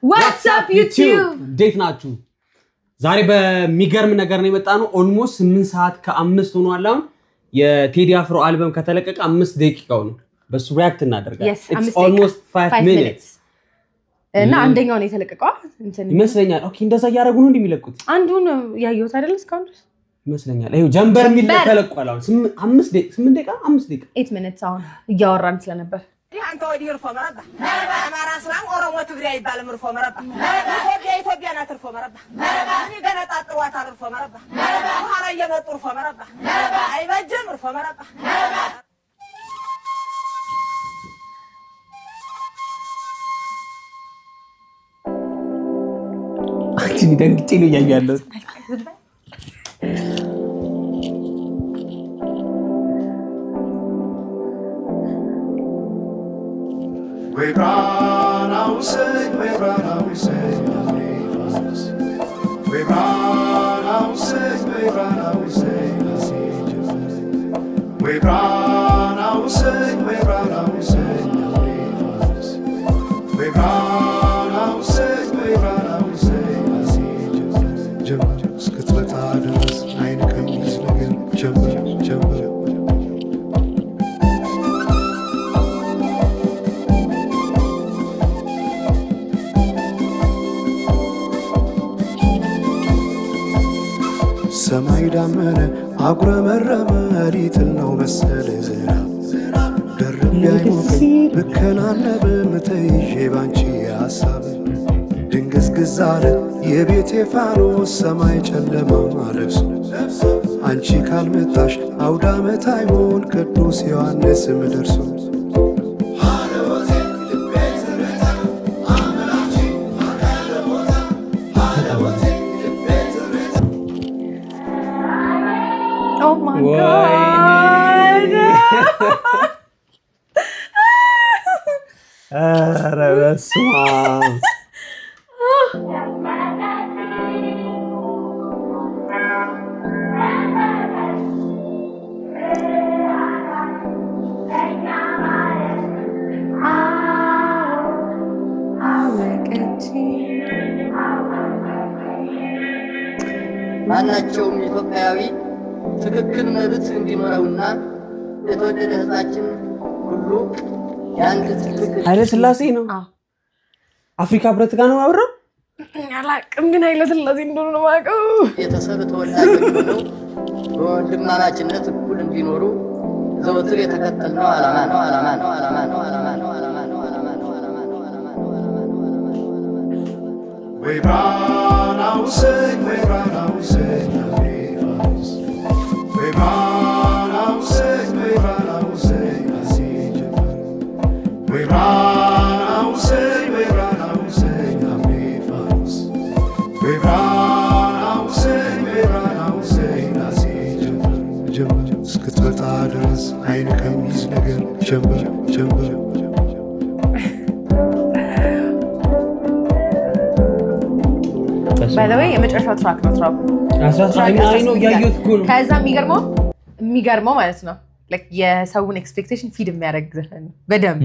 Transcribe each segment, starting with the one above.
What's up YouTube? እንዴት ናችሁ? ዛሬ በሚገርም ነገር ነው የመጣነው። ኦልሞስት 8 ሰዓት ከ5 ሆኗል። አሁን የቴዲ አፍሮ አልበም ከተለቀቀ 5 ደቂቃው ነው። በሱ ሪአክት እናደርጋለን። It's almost 5 minutes. እና አንደኛው ነው የተለቀቀው ይመስለኛል። ኦኬ እንደዛ ያያረጉ ነው እንደሚለቁት። አንዱን ያየሁት አይደል እስካሁን ድረስ ይመስለኛል። ይሄው ጀምበር የሚል ተለቋል። አሁን 8 ደቂቃ 8 minutes አሁን እያወራን ስለነበር አንተ ወዲህ እርፎ መረባ አማራ እስላም ኦሮሞ ትግሬ ይባል ምርፎ መረባ ኢትዮጵያ ናት እርፎ መረባ እኔ ገና ጣጥሯታል እርፎ መረባ በኋላ እየመጡ እርፎ መረባ አይበጅም እርፎ መረባ አክቹሊ ደንግጬ ነው እያየሁ ያለሁት። We run out sing, we run out sing, we run out sing, we run out sing, we run out sing, we run out sing, we run out sing, we run out sing. Jump, skitlet adres, eine kamis legen, jump, jump. ሰማይ ዳመነ አጉረመረመ ሊጥል ነው መሰለ ዝናብ ደርብ ያይሞቀኝ ብከናነብ ምተይዤ ባንቺ ሐሳብ ድንግዝግዝ አለ የቤቴ ፋኖስ ሰማይ ጨለማ ለብሶ አንቺ ካልመጣሽ አውደ ዓመት አይሆን ቅዱስ ዮሐንስም ደርሶ Oh my God! በስመ አብ ማናቸውም ኢትዮጵያዊ ትክክል መብት እንዲኖረውና የተወደደ ሕዝባችን ሁሉ ያንተ ትልቅ ኃይለ ሥላሴ ነው። አፍሪካ ህብረት ጋር ነው አብረው አላቅም፣ ግን ኃይለ ሥላሴ እንደሆነ ነው የማውቀው። ቤተሰብ ተወላጆች ሆነው በወንድማማችነት እኩል እንዲኖሩ ዘወትር የተከተልነው ዓላማ ነው። We run out sing, we run out sing, we run out sing, we run out sing, we run out sing, we run out sing, we run out sing, we run out sing, ጀምር እስክትመጣ ድረስ አይን ከሚይዝ ነገር ጀምር ጀምር By the way, የመጨረሻው ትራክ ነው ትራኩ 19 ነው ያየሁት እኮ ነው። ከዛ የሚገርመው ማለት ነው like የሰውን ኤክስፔክቴሽን ፊድ የሚያደርግ ዘፈን ነው። በደምብ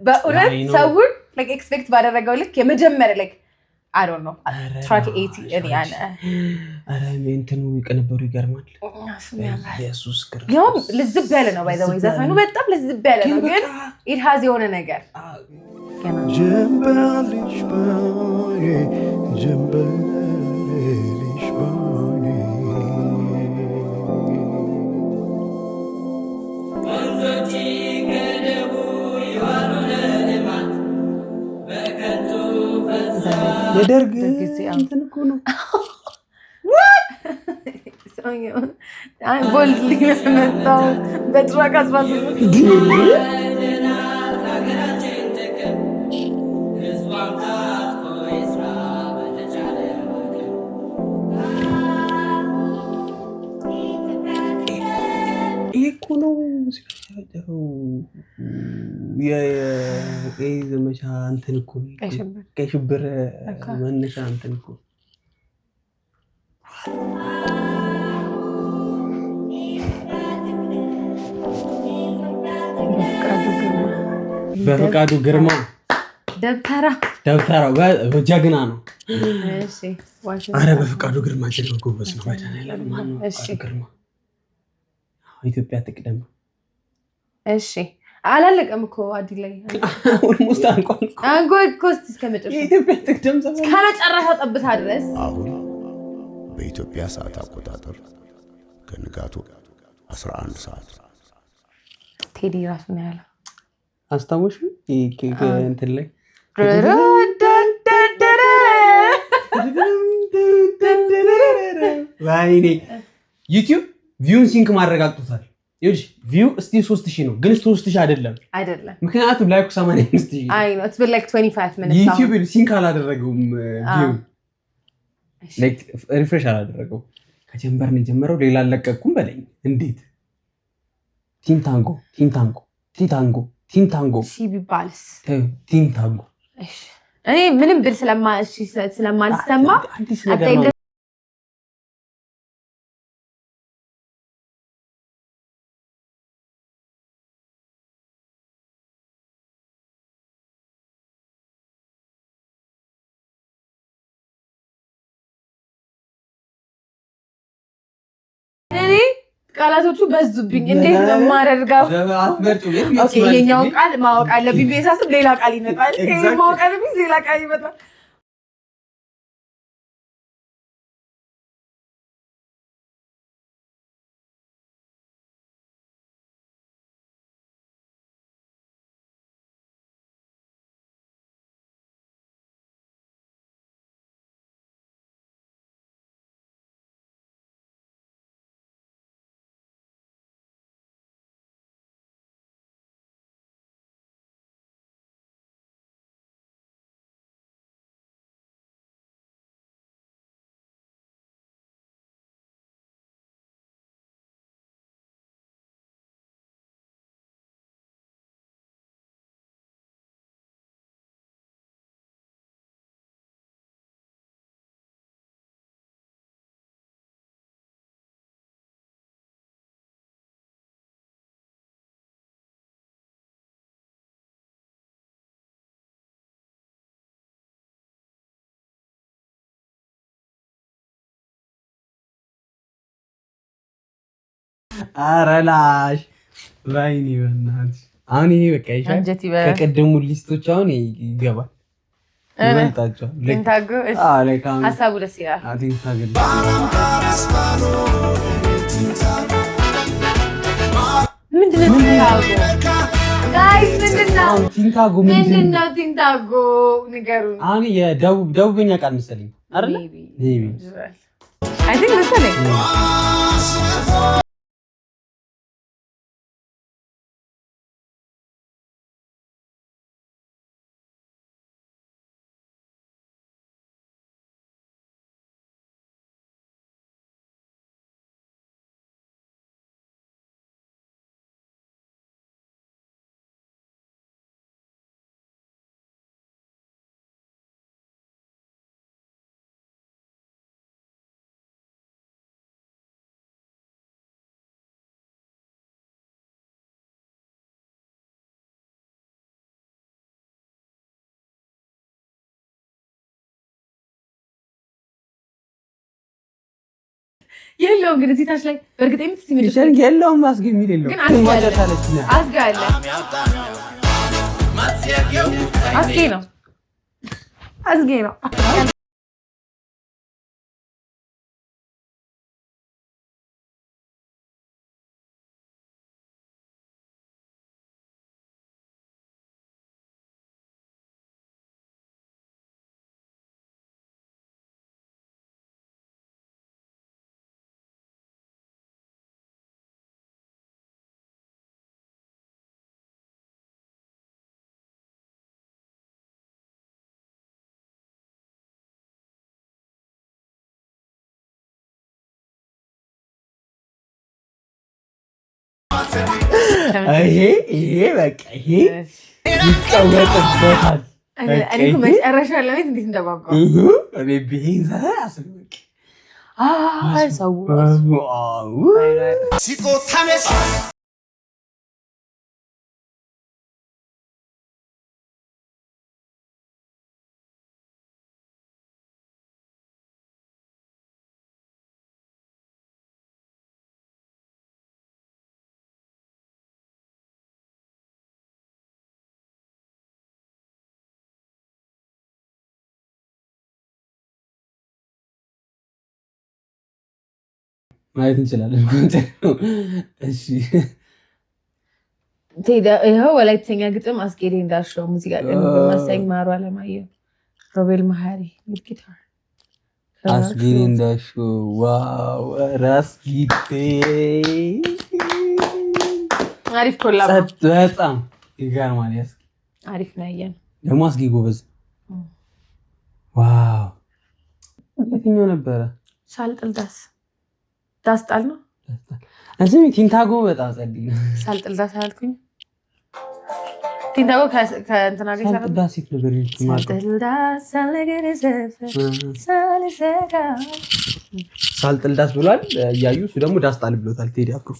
በእውነት ሰውን like ኤክስፔክት ባደረገው ልክ የመጀመሪያ like I don't know track 80 እኔ አነ አረ እንትኑ ይቀነበሩ ይገርማል። ኢየሱስ ክርስቶስ ያው ልዝብ ያለ ነው by the way ዘፈኑ በጣም ልዝብ ያለ ነው ግን it has የሆነ ነገር ጀምበልሽ ባኔ ጀምበልሽ ባኔ ወንዞች ገደቡ ይዋሉ ለልማት በከንቱ ፈሰዋል። የደርግ እንትን እኮ ነው። ቦልድ ሊመጣው በትራክ 18 ዘመቻ እንትን እኮ ቀይ ሽብር መነሻ እንትን እኮ በፍቃዱ ግርማ ደብተራ ደብተራው ጀግና ነው። እሺ ዋሽንግተን አረ በፍቃዱ ግርማ ጀግና ጎበዝ ነው። ባይታናል ማን ነው? እሺ ግርማ ኢትዮጵያ ትቅደም። እሺ አላለቀም እኮ አዲ ላይ ኦልሞስት አንቆን ኮስት እስከመጨረሻ ኢትዮጵያ ትቅደም እስከመጨረሻው ጠብታ ድረስ። አሁን በኢትዮጵያ ሰዓት አቆጣጠር ከንጋቱ 11 ሰዓት ቴዲ ራሱ ነው ያለው። አስታውሽ እንትን ላይ ወይኔ ዩቲዩብ ቪውን ሲንክ ማድረግ አቅቶታል። ይኸውልሽ ቪው እስቲ 3000 ነው፣ ግን 3000 አይደለም። ምክንያቱም ላይኩ 85000 አይ ነው it's been like 25 minutes ዩቲዩብ ሲንክ አላደረገውም። ቪው ላይክ ሪፍሬሽ አላደረገው። ከጀምበር ነው የጀመረው። ሌላ አለቀኩም በለኝ። እንዴት ቲም ታንጎ ቢባልስ ቲም ታንጎ እኔ ምንም ብል ስለማልሰማ ቃላቶቹ በዙብኝ። እንዴት ነው የማደርገው? ኦኬ የኛውን ቃል ማወቅ አለብኝ። ቤሳስብ ሌላ ቃል ይመጣል። ማወቅ አለብኝ፣ ሌላ ቃል ይመጣል። አረላሽ ወይኔ በእናትሽ አሁን ይሄ በቃ ይሻል። ከቀደሙ ሊስቶች አሁን ይገባል ይመጣጫው ቲንታጎ ሀሳቡ ደስ ይላል። ምንድነው ቲንታጎ ንገሩን። አሁን የደቡብኛ ቃል መሰለኝ አይደል? አይ ቲንክ መሰለኝ የለውም ግን እዚህ ታች ላይ በእርግጠኝነት ሲመጣ የለውም። አስገ የሚል የለውም ግን አስጋ አለ። አስጌ ነው። ይሄ በቃ ይሄ ይቀወጥበታል። እኔ መጨረሻ ለማየት እንዴት እንደጓጓሁ እኔ ቢሄን አስልክ ሰው ማየት እንችላለን። እሺ ይኸው ወላይተኛ ግጥም አስጌዴ እንዳልሽው ሙዚቃ ቀን በማሰኝ ማሩ አለማየሁ ሮቤል መሀሪ ጊታር አስጌዴ እንዳልሽው ዋው ራስ ጊቴ አሪፍ ኮላብ በጣም ይገርማል። አሪፍ ነው ያየን ደግሞ አስጌ ጎበዝ ዋው የትኛው ነበረ? ሳልጥል ዳስ ጣል ነው እዚህ ቲንታጎ በጣም ጸልይ ነው። ሳልጥል ዳስ አልኩኝ። ቲንታጎ ከእንትና ጋር ይሰራል። ሳልጥል ዳስ ነበር ሳልጥል ዳስ ብሏል እያዩ እሱ ደግሞ ዳስ ጣል ብሎታል። ቴዲ አፍሮ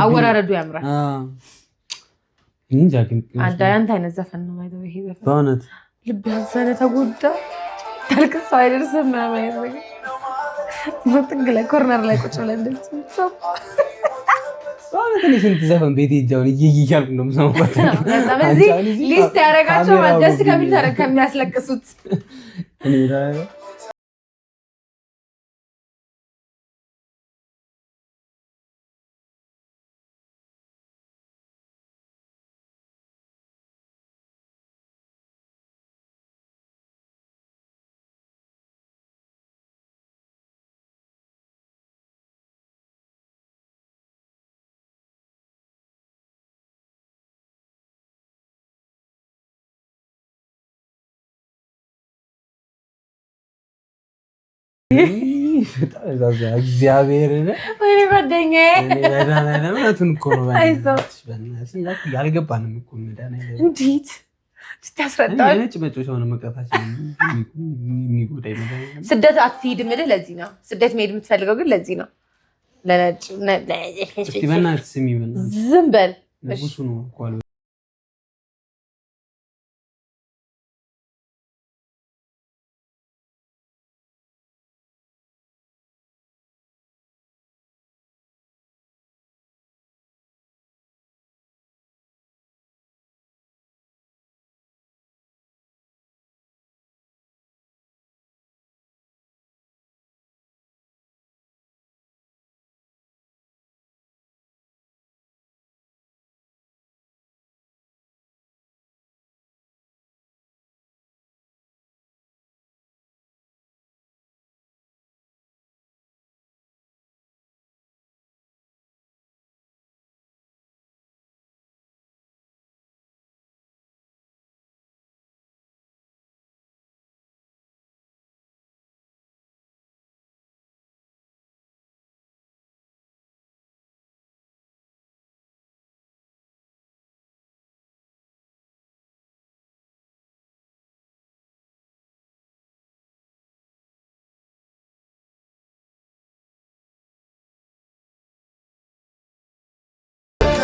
አወራረዱ ያምራል። እንጃ ግን አንተ አይነት ዘፈን ነው ማለት ይሄ ዘፈን በእውነት ልብ ያዘነ ተጎዳ ታልቅስ አይደርስም ምናምን አይነት ነገር በጥግ ላይ ኮርነር ላይ ቁጭ ብለን እንደዚህ ሰው እኔ ስንት ዘፈን ቤት ሄጃውን እያልኩ ነው የምሰማው። በጣም እዚህ ሊስት ያደረጋቸው ደስ ከሚል ከሚያስለቅሱት እግዚአብሔርን ወይኔ ጓደኛዬ ለምነቱን እኮ ነው ያልገባንም እኮ እንዴት ስታስረዳል ነጭ መጮች ሆነ መቅረታችን የሚጎዳ ስደት አትሂድ የምልህ ለዚህ ነው። ስደት መሄድ የምትፈልገው ግን ለዚህ ነው። ለነጭ በእናትህ ስሚ ዝም በል ንጉሱ ነው እኮ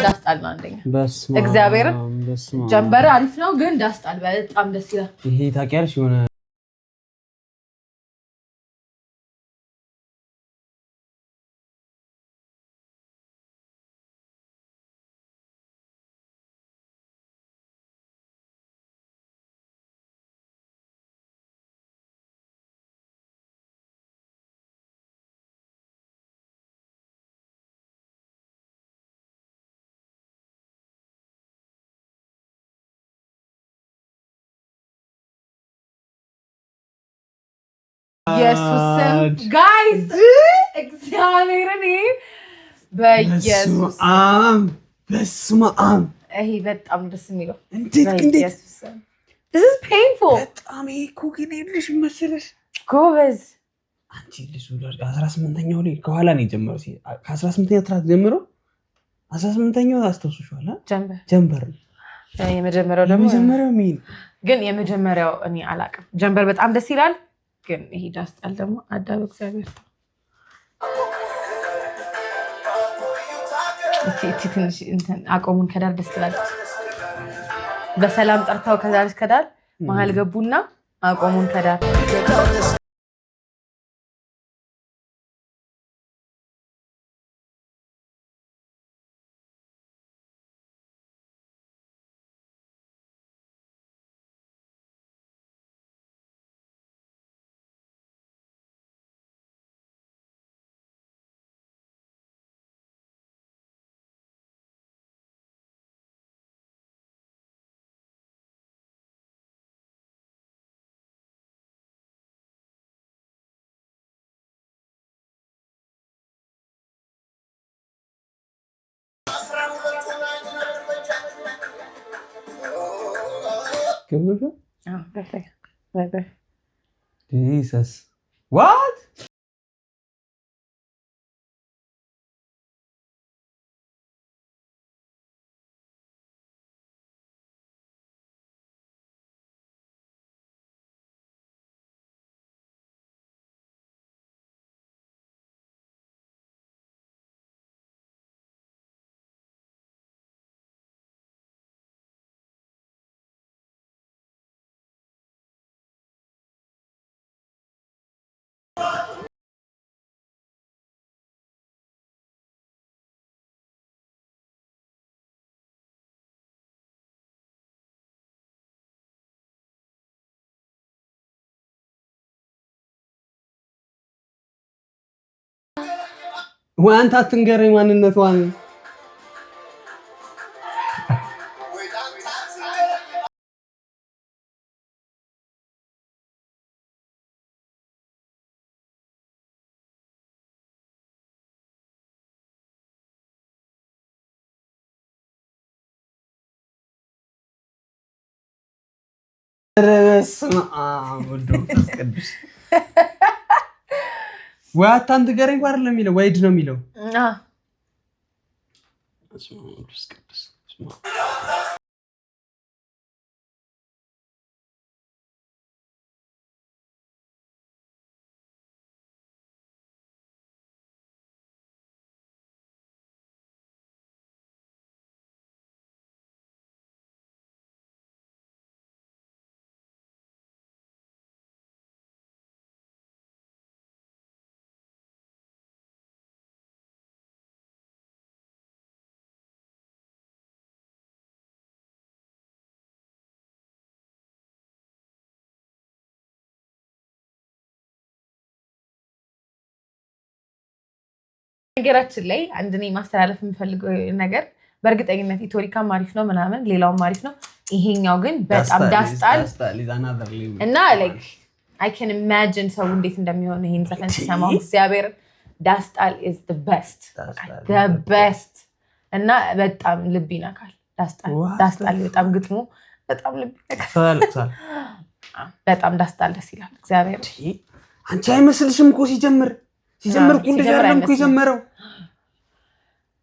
ዳስጣል ነው አንደኛ። እግዚአብሔር ጀንበር አሪፍ ነው ግን ዳስጣል በጣም ደስ ይላል። ይሄ ታውቂያለሽ የሆነ ኢየሱስም ጋይስ እግዚአብሔርን በኢየሱስ በስመ አብ ይሄ በጣም ደስ የሚለው እንዴት this is painful በጣም ይሄ እኮ ግን ይልሽ መሰለሽ ጎበዝ አንቺ ልጅ 18ኛው ላይ ከኋላ ነው የጀመረው ከ18ኛው ትራክ ጀምሮ 18ኛው አስተውሱሻል ጀምበር የመጀመሪያው ምን ግን የመጀመሪያው እኔ አላቅም ጀምበር በጣም ደስ ይላል ግን ይሄ ዳስጣል ደግሞ አዳም እግዚአብሔር እቺ ትንሽ እንትን አቆሙን ከዳር ደስ ትላለች በሰላም ጠርታው ከዳር እስከ ዳር መሀል ገቡና አቆሙን ከዳር Jesus. What? ወንታ ትንገረኝ ማንነቷን ወይ አታንት ገረኝ ባር ለሚለው ወይድ ነው የሚለው ነገራችን ላይ አንድ እኔ ማስተላለፍ የምፈልገው ነገር በእርግጠኝነት ኢትዮሪካም አሪፍ ነው ምናምን ሌላውም አሪፍ ነው ይሄኛው ግን በጣም ዳስጣል እና like I can imagine ሰው እንዴት እንደሚሆን ይሄን ዘፈን ሲሰማው እግዚአብሔር ዳስጣል is the best እና በጣም ልብ ይነካል ዳስጣል በጣም ግጥሙ በጣም ልብ ይነካል በጣም ዳስጣል ደስ ይላል እግዚአብሔር አንቺ አይመስልሽም እኮ ሲጀምር እኮ እንደዚህ አይደለም እኮ የጀመረው